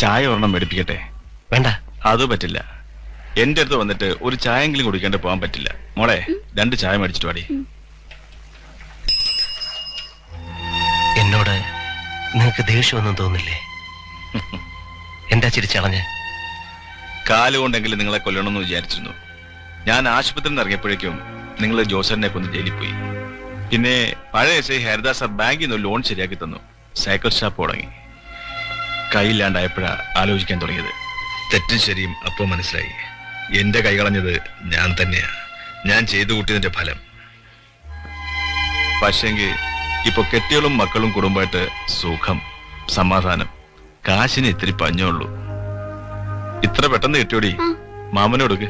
ചായ ഒരെണ്ണം മേടിപ്പിക്കട്ടെ? വേണ്ട, അത് പറ്റില്ല. എന്റെ അടുത്ത് വന്നിട്ട് ഒരു ചായെങ്കിലും കുടിക്കാണ്ട് പോകാൻ പറ്റില്ല. മോളെ, 2 ചായ മേടിച്ചിട്ട് വാടി. എന്നോട് നിങ്ങൾക്ക് ദേഷ്യമൊന്നും തോന്നില്ലേ? എന്താ ചിരിച്ചളഞ്ഞ്? കാലുകൊണ്ടെങ്കിലും നിങ്ങളെ കൊല്ലണമെന്ന് വിചാരിച്ചിരുന്നു. ഞാൻ ആശുപത്രിയിൽ നിന്ന് ഇറങ്ങിയപ്പോഴേക്കും നിങ്ങൾ ജോസറിനെ കൊന്ന് ജയിലിൽ പോയി. പിന്നെ പഴയ എസ് ഐ ഹരിദാസ് സാർ ബാങ്കിൽ നിന്ന് ലോൺ ശരിയാക്കി തന്നു. സൈക്കിൾ ഷാപ്പ് തുടങ്ങി. കൈയില്ലാണ്ടായപ്പോഴാ ആലോചിക്കാൻ തുടങ്ങിയത്. തെറ്റും ശരിയും അപ്പോൾ മനസ്സിലായി. എന്റെ കൈ കളഞ്ഞത് ഞാൻ തന്നെയാ. ഞാൻ ചെയ്തു കൂട്ടിയതിന്റെ ഫലം. പക്ഷെങ്കിൽ ഇപ്പൊ കെട്ടികളും മക്കളും കുടുംബമായിട്ട് സുഖം, സമാധാനം. കാശിന് ഇത്തിരി പഞ്ഞുള്ളൂ. ഇത്ര പെട്ടെന്ന് കിട്ടിയോടി. മാമനോടുക്ക്.